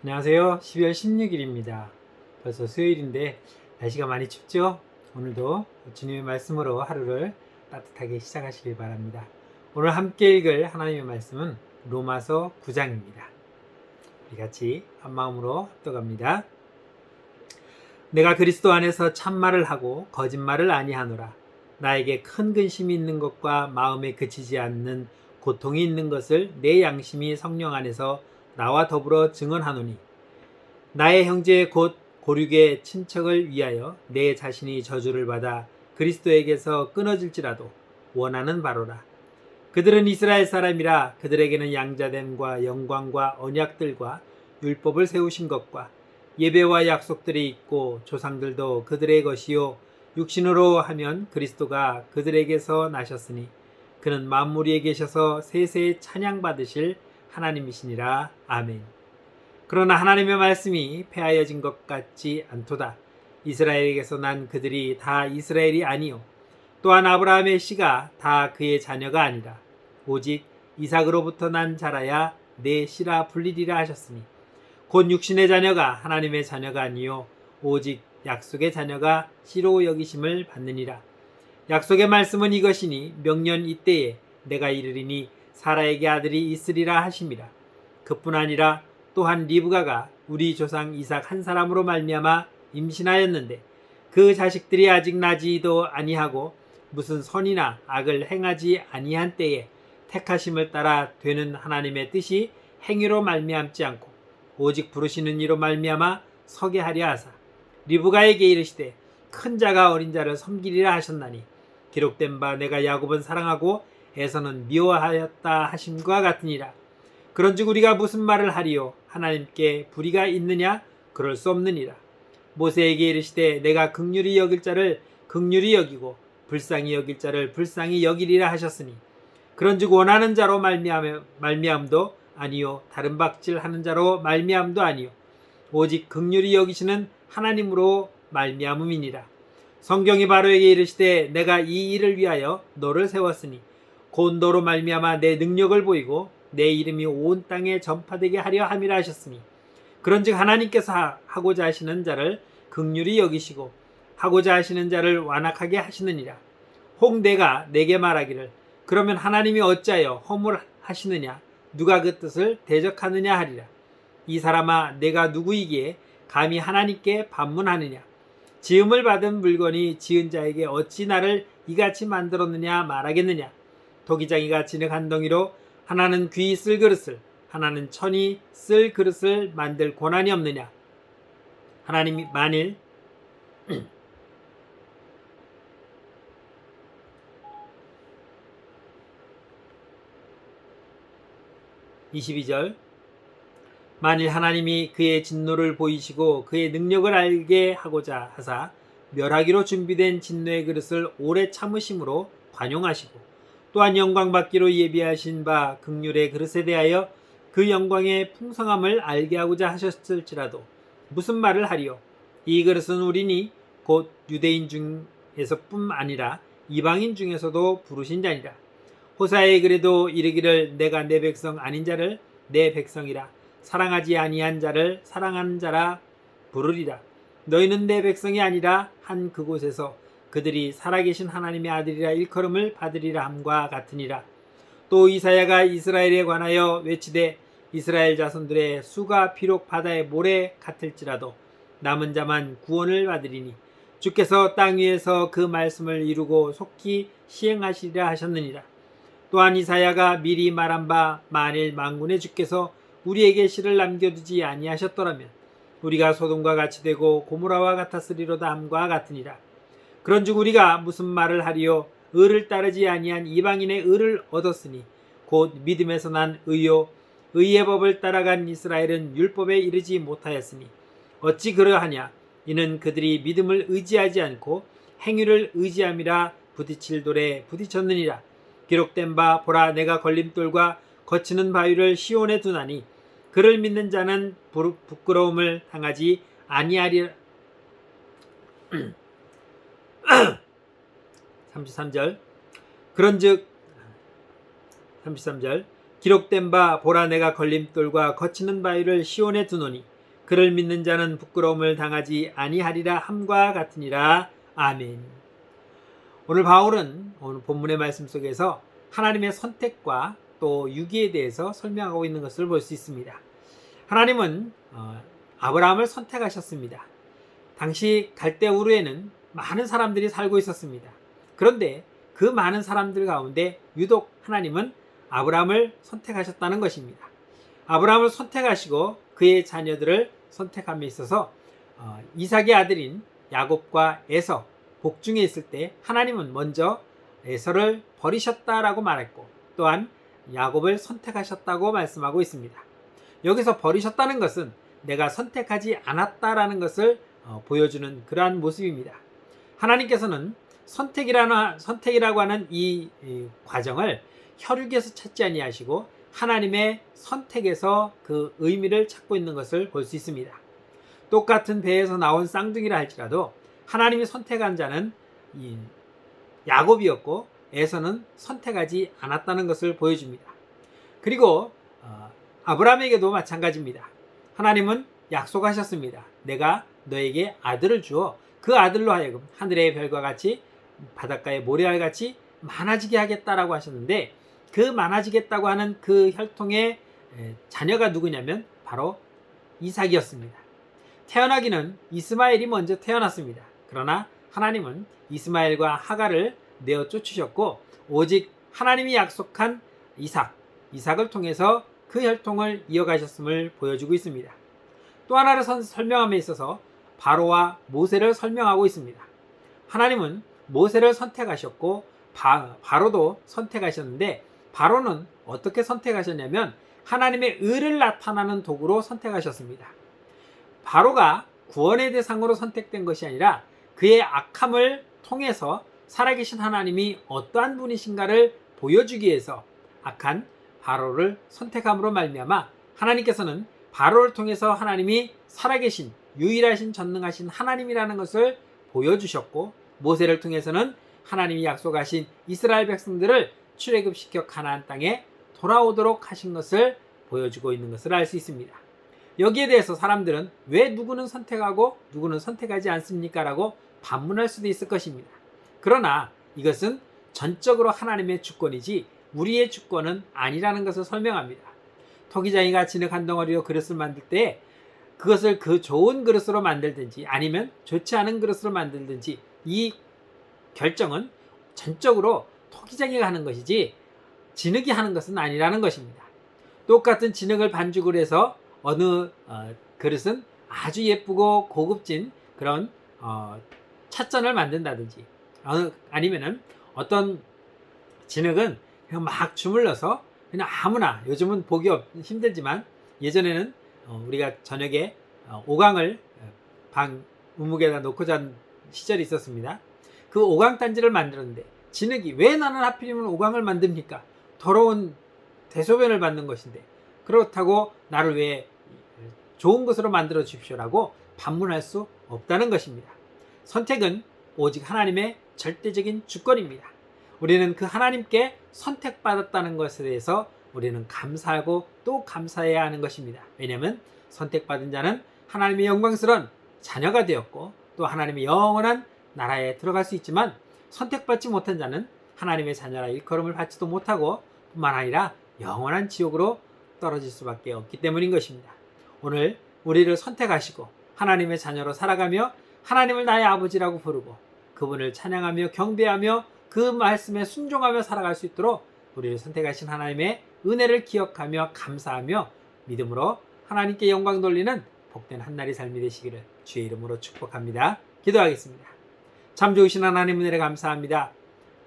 안녕하세요. 12월 16일입니다. 벌써 수요일인데 날씨가 많이 춥죠? 오늘도 주님의 말씀으로 하루를 따뜻하게 시작하시길 바랍니다. 오늘 함께 읽을 하나님의 말씀은 로마서 9장입니다. 우리 같이 한마음으로 합독합니다. 내가 그리스도 안에서 참말을 하고 거짓말을 아니하노라. 나에게 큰 근심이 있는 것과 마음에 그치지 않는 고통이 있는 것을 내 양심이 성령 안에서 나와 더불어 증언하노니 나의 형제 곧 고륙의 친척을 위하여 내 자신이 저주를 받아 그리스도에게서 끊어질지라도 원하는 바로라. 그들은 이스라엘 사람이라 그들에게는 양자됨과 영광과 언약들과 율법을 세우신 것과 예배와 약속들이 있고 조상들도 그들의 것이요 육신으로 하면 그리스도가 그들에게서 나셨으니 그는 만물 위에 계셔서 세세에 찬양받으실 하나님이시니라. 아멘. 그러나 하나님의 말씀이 폐하여진 것 같지 않도다. 이스라엘에게서 난 그들이 다 이스라엘이 아니요 또한 아브라함의 씨가 다 그의 자녀가 아니라 오직 이삭으로부터 난 자라야 내 씨라 불리리라 하셨으니 곧 육신의 자녀가 하나님의 자녀가 아니요 오직 약속의 자녀가 씨로 여기심을 받느니라. 약속의 말씀은 이것이니 명년 이때에 내가 이르리니 사라에게 아들이 있으리라 하심이라. 그뿐 아니라 또한 리브가가 우리 조상 이삭 한 사람으로 말미암아 임신하였는데 그 자식들이 아직 나지도 아니하고 무슨 선이나 악을 행하지 아니한 때에 택하심을 따라 되는 하나님의 뜻이 행위로 말미암지 않고 오직 부르시는 이로 말미암아 서게 하려 하사 리브가에게 이르시되 큰 자가 어린 자를 섬기리라 하셨나니 기록된 바 내가 야곱은 사랑하고 에서는 미워하였다 하심과 같으니라. 그런즉 우리가 무슨 말을 하리요? 하나님께 불의가 있느냐? 그럴 수 없느니라. 모세에게 이르시되 내가 긍휼히 여길 자를 긍휼히 여기고 불쌍히 여길 자를 불쌍히 여기리라 하셨으니 그런즉 원하는 자로 말미암도 아니요 다른 박질하는 자로 말미암도 아니요 오직 긍휼히 여기시는 하나님으로 말미암음이니라. 성경이 바로에게 이르시되 내가 이 일을 위하여 너를 세웠으니 곧 너로 말미암아 내 능력을 보이고 내 이름이 온 땅에 전파되게 하려 함이라 하셨으니 그런즉 하나님께서 하고자 하시는 자를 긍휼히 여기시고 하고자 하시는 자를 완악하게 하시느니라. 혹 내가 내게 말하기를 그러면 하나님이 어찌하여 허물하시느냐 누가 그 뜻을 대적하느냐 하리라. 이 사람아 내가 누구이기에 감히 하나님께 반문하느냐. 지음을 받은 물건이 지은 자에게 어찌 나를 이같이 만들었느냐 말하겠느냐. 도기장이가 진흙 한 덩이로 하나는 귀 쓸 그릇을 하나는 천이 쓸 그릇을 만들 권한이 없느냐. 하나님이 만일 22절 만일 하나님이 그의 진노를 보이시고 그의 능력을 알게 하고자 하사 멸하기로 준비된 진노의 그릇을 오래 참으심으로 관용하시고 또한 영광 받기로 예비하신 바 긍휼의 그릇에 대하여 그 영광의 풍성함을 알게 하고자 하셨을지라도 무슨 말을 하리요? 이 그릇은 우리니 곧 유대인 중에서뿐 아니라 이방인 중에서도 부르신 자니라. 호사에 그래도 이르기를 내가 내 백성 아닌 자를 내 백성이라 사랑하지 아니한 자를 사랑하는 자라 부르리라. 너희는 내 백성이 아니라 한 그곳에서 그들이 살아계신 하나님의 아들이라 일컬음을 받으리라 함과 같으니라. 또 이사야가 이스라엘에 관하여 외치되 이스라엘 자손들의 수가 비록 바다의 모래 같을지라도 남은 자만 구원을 받으리니 주께서 땅 위에서 그 말씀을 이루고 속히 시행하시리라 하셨느니라. 또한 이사야가 미리 말한 바 만일 만군의 주께서 우리에게 씨를 남겨두지 아니하셨더라면 우리가 소돔과 같이 되고 고모라와 같았으리로다 함과 같으니라. 그런즉 우리가 무슨 말을 하리요? 의를 따르지 아니한 이방인의 의를 얻었으니 곧 믿음에서 난 의요 의의 법을 따라간 이스라엘은 율법에 이르지 못하였으니 어찌 그러하냐? 이는 그들이 믿음을 의지하지 않고 행위를 의지함이라 부딪힐 돌에 부딪혔느니라. 기록된 바 보라 내가 걸림돌과 거치는 바위를 시온에 두나니 그를 믿는 자는 부끄러움을 당하지 33절 그런즉 33절 기록된 바 보라 내가 걸림돌과 거치는 바위를 시온에 두노니 그를 믿는 자는 부끄러움을 당하지 아니하리라 함과 같으니라. 아멘. 오늘 바울은 오늘 본문의 말씀 속에서 하나님의 선택과 또 유기에 대해서 설명하고 있는 것을 볼 수 있습니다. 하나님은 아브라함을 선택하셨습니다. 당시 갈대 우르에는 많은 사람들이 살고 있었습니다. 그런데 그 많은 사람들 가운데 유독 하나님은 아브라함을 선택하셨다는 것입니다. 아브라함을 선택하시고 그의 자녀들을 선택함에 있어서 이삭의 아들인 야곱과 에서 복중에 있을 때 하나님은 먼저 에서를 버리셨다라고 말했고 또한 야곱을 선택하셨다고 말씀하고 있습니다. 여기서 버리셨다는 것은 내가 선택하지 않았다라는 것을 보여주는 그러한 모습입니다. 하나님께서는 선택이라고 하는 이 과정을 혈육에서 찾지 아니하시고 하나님의 선택에서 그 의미를 찾고 있는 것을 볼 수 있습니다. 똑같은 배에서 나온 쌍둥이라 할지라도 하나님이 선택한 자는 야곱이었고 에서는 선택하지 않았다는 것을 보여줍니다. 그리고 아브라함에게도 마찬가지입니다. 하나님은 약속하셨습니다. 내가 너에게 아들을 주어 그 아들로 하여금 하늘의 별과 같이 바닷가의 모래알 같이 많아지게 하겠다라고 하셨는데 그 많아지겠다고 하는 그 혈통의 자녀가 누구냐면 바로 이삭이었습니다. 태어나기는 이스마엘이 먼저 태어났습니다. 그러나 하나님은 이스마엘과 하갈을 내어 쫓으셨고 오직 하나님이 약속한 이삭을 통해서 그 혈통을 이어가셨음을 보여주고 있습니다. 또 하나를 설명함에 있어서 바로와 모세를 설명하고 있습니다. 하나님은 모세를 선택하셨고 바로도 선택하셨는데 바로는 어떻게 선택하셨냐면 하나님의 의를 나타나는 도구로 선택하셨습니다. 바로가 구원의 대상으로 선택된 것이 아니라 그의 악함을 통해서 살아계신 하나님이 어떠한 분이신가를 보여주기 위해서 악한 바로를 선택함으로 말미암아 하나님께서는 바로를 통해서 하나님이 살아계신 유일하신 전능하신 하나님이라는 것을 보여주셨고 모세를 통해서는 하나님이 약속하신 이스라엘 백성들을 출애굽시켜 가나안 땅에 돌아오도록 하신 것을 보여주고 있는 것을 알 수 있습니다. 여기에 대해서 사람들은 왜 누구는 선택하고 누구는 선택하지 않습니까? 라고 반문할 수도 있을 것입니다. 그러나 이것은 전적으로 하나님의 주권이지 우리의 주권은 아니라는 것을 설명합니다. 토기장이가 진흙 한 덩어리로 그릇을 만들 때 그것을 그 좋은 그릇으로 만들든지 아니면 좋지 않은 그릇으로 만들든지 이 결정은 전적으로 토기장이가 하는 것이지 진흙이 하는 것은 아니라는 것입니다. 똑같은 진흙을 반죽을 해서 어느 그릇은 아주 예쁘고 고급진 그런 찻잔을 만든다든지 아니면은 어떤 진흙은 그냥 막 주물러서 그냥 아무나 요즘은 보기 힘들지만 예전에는 우리가 저녁에 오강을 방 우묵에다 놓고 잔 시절이 있었습니다. 그 오강 단지를 만들었는데 진흙이 왜 나는 하필이면 오강을 만듭니까? 더러운 대소변을 받는 것인데 그렇다고 나를 왜 좋은 것으로 만들어 주십시오라고 반문할 수 없다는 것입니다. 선택은 오직 하나님의 절대적인 주권입니다. 우리는 그 하나님께 선택받았다는 것에 대해서 우리는 감사하고 또 감사해야 하는 것입니다. 왜냐하면 선택받은 자는 하나님의 영광스러운 자녀가 되었고 또 하나님의 영원한 나라에 들어갈 수 있지만 선택받지 못한 자는 하나님의 자녀라 일컬음을 받지도 못하고 뿐만 아니라 영원한 지옥으로 떨어질 수밖에 없기 때문인 것입니다. 오늘 우리를 선택하시고 하나님의 자녀로 살아가며 하나님을 나의 아버지라고 부르고 그분을 찬양하며 경배하며 그 말씀에 순종하며 살아갈 수 있도록 우리를 선택하신 하나님의 은혜를 기억하며 감사하며 믿음으로 하나님께 영광 돌리는 복된 한날의 삶이 되시기를 주의 이름으로 축복합니다. 기도하겠습니다. 참 좋으신 하나님 은혜를 감사합니다.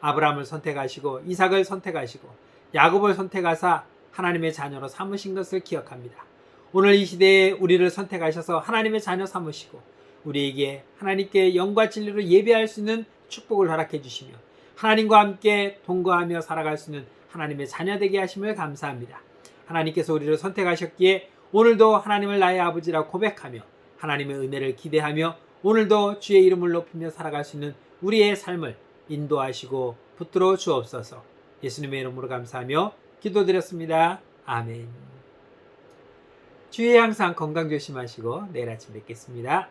아브라함을 선택하시고 이삭을 선택하시고 야곱을 선택하사 하나님의 자녀로 삼으신 것을 기억합니다. 오늘 이 시대에 우리를 선택하셔서 하나님의 자녀 삼으시고 우리에게 하나님께 영과 진리로 예배할 수 있는 축복을 허락해 주시며 하나님과 함께 동거하며 살아갈 수 있는 하나님의 자녀 되게 하심을 감사합니다. 하나님께서 우리를 선택하셨기에 오늘도 하나님을 나의 아버지라 고백하며 하나님의 은혜를 기대하며 오늘도 주의 이름을 높이며 살아갈 수 있는 우리의 삶을 인도하시고 붙들어 주옵소서. 예수님의 이름으로 감사하며 기도드렸습니다. 아멘. 주의 항상 건강 조심하시고 내일 아침 뵙겠습니다.